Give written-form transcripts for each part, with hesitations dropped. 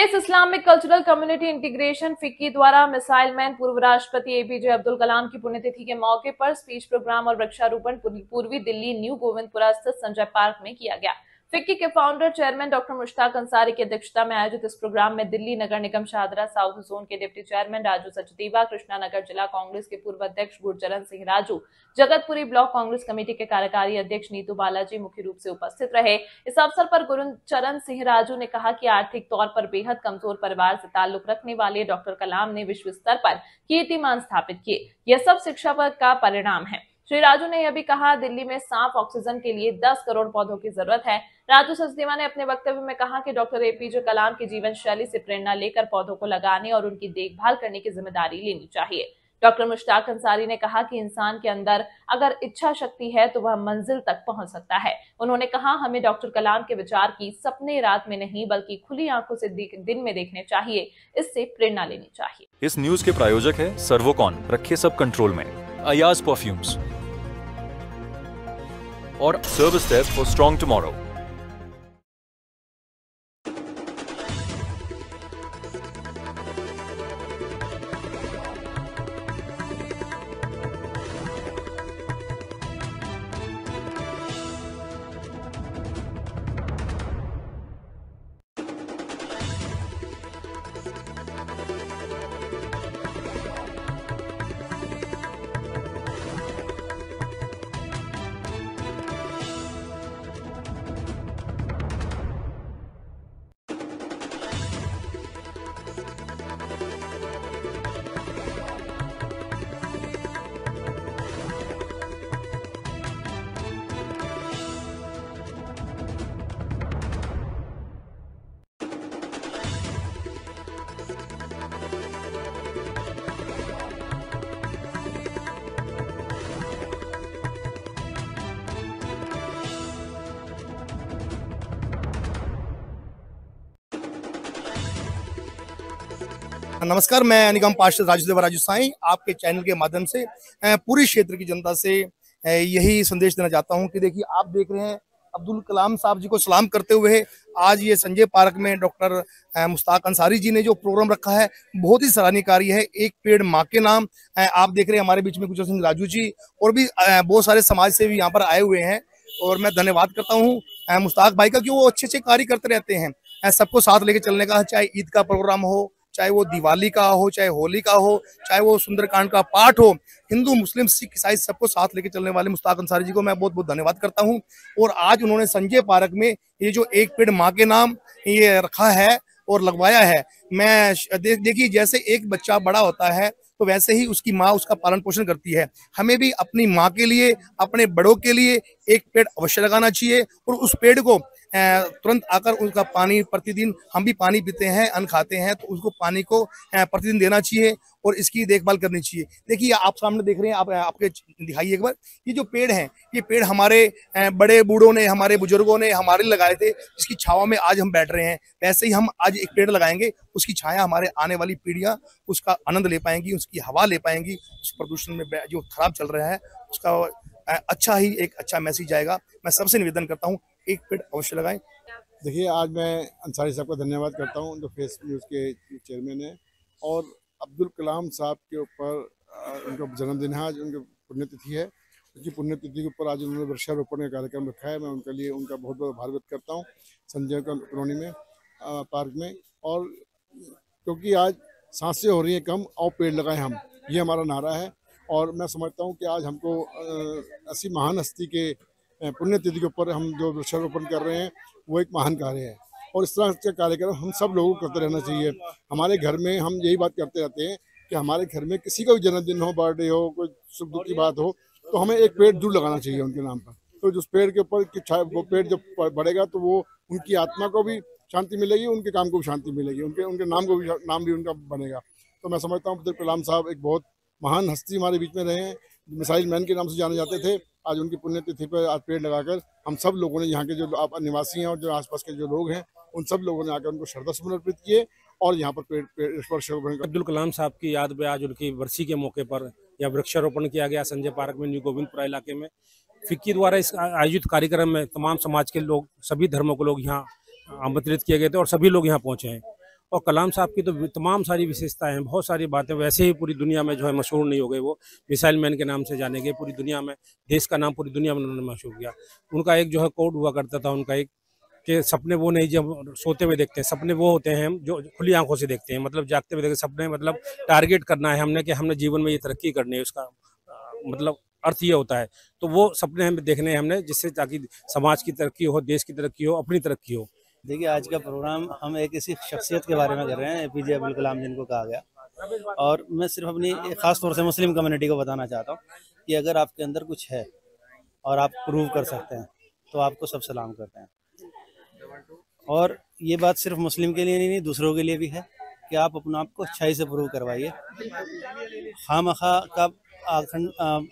Face Islamic cultural community integration FICCI द्वारा missile man पूर्व राष्ट्रपति एपीजे अब्दुल कलाम की पुण्यतिथि के मौके पर स्पीच प्रोग्राम और वृक्षारोपण पूर्वी दिल्ली न्यू गोविंदपुरा स्थित संजय पार्क में किया गया। फिक्की के founder chairman doctor Mushtaq Ansari की अध्यक्षता में आयोजित इस प्रोग्राम में दिल्ली नगर निगम शाहदरा साउथ जोन के डिप्टी चेयरमैन राजू सचदेवा, कृष्णा नगर जिला कांग्रेस के पूर्व अध्यक्ष गुरचरण सिंह राजू, जगतपुरी ब्लॉक कांग्रेस कमेटी के कार्यकारी अध्यक्ष नीतू बालाजी मुख्य रूप से उपस्थित रहे। इस अवसर पर गुरचरण सिंह राजू ने कहा कि आर्थिक तौर पर बेहद कमजोर परिवार से ताल्लुक रखने वाले डॉक्टर कलाम ने विश्व स्तर पर कीर्तिमान स्थापित किए। यह सब शिक्षा का परिणाम है। श्री राजू ने यह भी कहा, दिल्ली में साफ ऑक्सीजन के लिए 10 करोड़ पौधों की जरूरत है। राजू सचदेवा ने अपने वक्तव्य में कहा कि डॉक्टर एपीजे कलाम की जीवन शैली से प्रेरणा लेकर पौधों को लगाने और उनकी देखभाल करने की जिम्मेदारी लेनी चाहिए। डॉक्टर मुश्ताक अंसारी ने कहा कि इंसान के अंदर अगर इच्छा शक्ति है तो वह मंजिल तक पहुंच सकता है। उन्होंने कहा, हमें डॉक्टर कलाम के विचार की सपने रात में नहीं बल्कि खुली आंखों से दिन में देखने चाहिए। इससे प्रेरणा लेनी चाहिए। इस न्यूज के प्रायोजक है सर्वोकॉन, रखे सब कंट्रोल में, अयाज परफ्यूम्स और service desk for strong tomorrow. नमस्कार, मैं निगम पार्षद राजू साईं आपके चैनल के माध्यम से पूरी क्षेत्र की जनता से यही संदेश देना चाहता हूं कि देखिए, आप देख रहे हैं अब्दुल कलाम साहब जी को सलाम करते हुए आज ये संजय पार्क में डॉक्टर मुश्ताक अंसारी जी ने जो प्रोग्राम रखा है बहुत ही सराहनीय कार्य है। एक पेड़ माँ के नाम। आप देख रहे हैं हमारे बीच में गुरचरण सिंह राजू जी और भी बहुत सारे समाज सेवी यहाँ पर आए हुए हैं और मैं धन्यवाद करता हूँ मुश्ताक भाई का कि वो अच्छे कार्य करते रहते हैं। सबको साथ लेके चलने का, चाहे ईद का प्रोग्राम हो, चाहे वो दिवाली का हो, चाहे होली का हो, चाहे वो सुंदरकांड का पाठ हो, हिंदू मुस्लिम सिख ईसाई सबको साथ लेके चलने वाले मुश्ताक अंसारी जी को मैं बहुत बहुत धन्यवाद करता हूं। और आज उन्होंने संजय पार्क में ये जो एक पेड़ माँ के नाम ये रखा है और लगवाया है। मैं देखिए, जैसे एक बच्चा बड़ा होता है तो वैसे ही उसकी माँ उसका पालन पोषण करती है। हमें भी अपनी माँ के लिए, अपने बड़ों के लिए एक पेड़ अवश्य लगाना चाहिए और उस पेड़ को तुरंत आकर उसका पानी प्रतिदिन, हम भी पानी पीते हैं, अन्न खाते हैं, तो उसको पानी को प्रतिदिन देना चाहिए और इसकी देखभाल करनी चाहिए। देखिए, आप सामने देख रहे हैं, आप आपके दिखाइए एक बार, ये जो पेड़ हैं, ये पेड़ हमारे बड़े बूढ़ों ने, हमारे बुजुर्गों ने हमारे लगाए थे, जिसकी छावा में आज हम बैठ रहे हैं। वैसे ही हम आज एक पेड़ लगाएंगे, उसकी छाया हमारे आने वाली पीढ़ियां उसका आनंद ले पाएंगी, उसकी हवा ले पाएंगी। उस प्रदूषण में जो खराब चल रहा है उसका एक अच्छा मैसेज आएगा। मैं सबसे निवेदन करता हूँ, एक पेड़ अवश्य लगाएं। देखिए, आज मैं अंसारी साहब का धन्यवाद करता हूं जो फेस न्यूज़ के चेयरमैन हैं, और अब्दुल कलाम साहब के ऊपर उनका जन्मदिन है आज, उनकी पुण्यतिथि है। उनकी पुण्यतिथि के ऊपर आज उन्होंने वृक्षारोपण का कार्यक्रम रखा है। मैं उनके लिए उनका बहुत बहुत आभार व्यक्त करता हूँ संजय कॉलोनी में पार्क में। और क्योंकि आज सांसें हो रही हैं कम, और पेड़ लगाएं हम, ये हमारा नारा है। और मैं समझता हूँ कि आज हमको ऐसी महान हस्ती के पुण्यतिथि के ऊपर हम जो वृक्षारोपण कर रहे हैं वो एक महान कार्य है, और इस तरह के कार्यक्रम हम सब लोगों को करते रहना चाहिए। हमारे घर में हम यही बात करते रहते हैं कि हमारे घर में किसी का भी जन्मदिन हो, बर्थडे हो, कोई सुख दुख की बात हो, तो हमें एक पेड़ जरूर लगाना चाहिए उनके नाम पर। तो जिस पेड़ के ऊपर वो पेड़ जब बढ़ेगा तो वो उनकी आत्मा को भी शांति मिलेगी, उनके काम को भी शांति मिलेगी, उनके नाम भी उनका बनेगा। तो मैं समझता हूँ अब्दुल कलाम साहब एक बहुत महान हस्ती हमारे बीच में रहे हैं, मिसाइल मैन के नाम से जाने जाते थे। आज उनकी पुण्यतिथि पर आज पेड़ लगाकर हम सब लोगों ने, यहाँ के जो निवासी हैं और जो आसपास के जो लोग हैं, उन सब लोगों ने आकर उनको श्रद्धा सुमन अर्पित किए और यहाँ पर पेड़ वृक्षारोपण। अब्दुल कलाम साहब की याद में आज उनकी बरसी के मौके पर यह वृक्षारोपण किया गया संजय पार्क में, न्यू गोविंदपुरा इलाके में। फिक्की द्वारा इस आयोजित कार्यक्रम में तमाम समाज के लोग, सभी धर्मों के लोग यहाँ आमंत्रित किए गए थे और सभी लोग यहाँ पहुँचे हैं। और कलाम साहब की तो तमाम सारी विशेषताएं हैं, बहुत सारी बातें वैसे ही पूरी दुनिया में जो है मशहूर नहीं हो गए। वो मिसाइल मैन के नाम से जाने गए पूरी दुनिया में, देश का नाम पूरी दुनिया में उन्होंने मशहूर किया। उनका एक जो है कोड हुआ करता था उनका एक, कि सपने वो नहीं जब सोते हुए देखते हैं, सपने वो होते हैं हम जो खुली आंखों से देखते हैं। मतलब जागते हुए देखते सपने, मतलब टारगेट करना है हमने कि हमने जीवन में ये तरक्की करनी है, उसका मतलब अर्थ ये होता है। तो वो सपने हमें देखने हैं हमने, जिससे ताकि समाज की तरक्की हो, देश की तरक्की हो, अपनी तरक्की हो। देखिए, आज का प्रोग्राम हम एक ऐसी शख्सियत के बारे में कर रहे हैं, एपीजे अब्दुल कलाम जिनको कहा गया। और मैं सिर्फ अपनी ख़ास तौर से मुस्लिम कम्युनिटी को बताना चाहता हूँ कि अगर आपके अंदर कुछ है और आप प्रूव कर सकते हैं तो आपको सब सलाम करते हैं। और ये बात सिर्फ मुस्लिम के लिए नहीं, दूसरों के लिए भी है कि आप अपने आप को अच्छाई से प्रूव करवाइए। खामखा का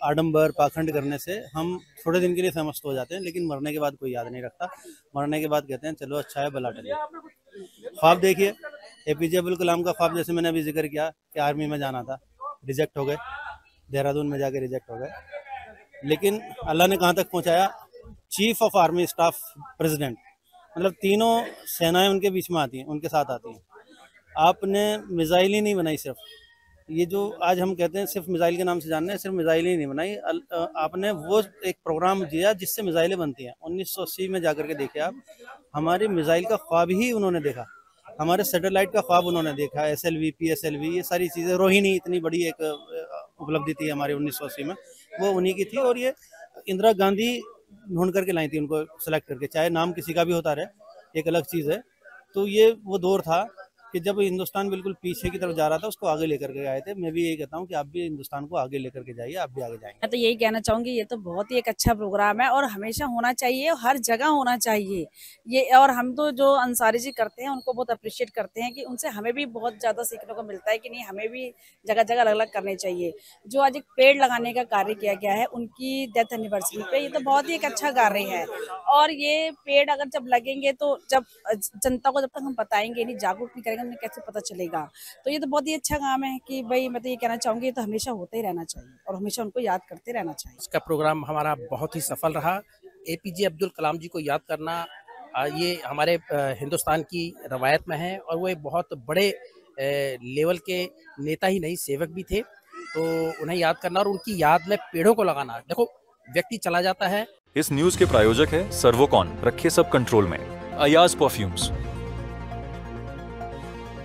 आडंबर पाखंड करने से हम थोड़े दिन के लिए फेमस हो जाते हैं, लेकिन मरने के बाद कोई याद नहीं रखता। मरने के बाद कहते हैं चलो अच्छा है, भला टले। ख्वाब देखिए, एपीजे अब्दुल कलाम का ख्वाब, जैसे मैंने अभी जिक्र किया कि आर्मी में जाना था, रिजेक्ट हो गए, देहरादून में जाके रिजेक्ट हो गए, लेकिन अल्लाह ने कहाँ तक पहुँचाया, chief of army staff president, मतलब तीनों सेनाएं उनके बीच में आती हैं, उनके साथ आती हैं। आपने मिसाइल ही नहीं बनाई, सिर्फ ये जो आज हम कहते हैं सिर्फ मिसाइल के नाम से जानना है, सिर्फ मिसाइल ही नहीं बनाई, आपने वो एक प्रोग्राम दिया जिससे मिसाइलें बनती हैं। 1980 में जाकर के देखिए आप, हमारी मिसाइल का ख्वाब ही उन्होंने देखा, हमारे सैटेलाइट का ख्वाब उन्होंने देखा, SLV, PSLV, ये सारी चीज़ें। रोहिणी इतनी बड़ी एक उपलब्धि थी हमारी 1980 में, वो उन्हीं की थी। और ये इंदिरा गांधी ढूंढ करके लाई थी उनको सेलेक्ट करके, चाहे नाम किसी का भी होता रहे, एक अलग चीज़ है। तो ये वो दौर था कि जब हिंदुस्तान बिल्कुल पीछे की तरफ जा रहा था, उसको आगे लेकर के आए थे। मैं भी यही कहता हूँ कि आप भी हिंदुस्तान को आगे लेकर के जाइए, आप भी आगे जाएंगे। मैं तो यही कहना चाहूँगी, ये तो बहुत ही एक अच्छा प्रोग्राम है और हमेशा होना चाहिए, हर जगह होना चाहिए ये। और हम तो जो अंसारी जी करते हैं उनको बहुत अप्रिशिएट करते हैं कि उनसे हमें भी बहुत ज़्यादा सीखने को मिलता है कि नहीं, हमें भी जगह जगह अलग अलग करने चाहिए। जो आज एक पेड़ लगाने का कार्य किया गया है उनकी डेथ एनिवर्सरी पे, ये तो बहुत ही एक अच्छा कार्य है। और ये पेड़ अगर जब लगेंगे तो जब जनता को जब तक हम बताएंगे नहीं, जागरूक नहीं करेंगे, उन्हें कैसे पता चलेगा। तो ये तो बहुत ही अच्छा काम है कि भाई मैं तो ये कहना चाहूँगी, ये तो हमेशा होता ही रहना चाहिए और हमेशा उनको याद करते रहना चाहिए। इसका प्रोग्राम हमारा बहुत ही सफल रहा। एपीजे अब्दुल कलाम जी को याद करना ये हमारे हिंदुस्तान की रवायत में है और वो एक बहुत बड़े लेवल के नेता ही नहीं, सेवक भी थे। तो उन्हें याद करना और उनकी याद में पेड़ों को लगाना। देखो, व्यक्ति चला जाता है। इस न्यूज के प्रायोजक है सर्वोकॉन, रखिए सब कंट्रोल में, अयाज परफ्यूम्स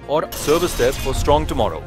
और service desk for strong tomorrow.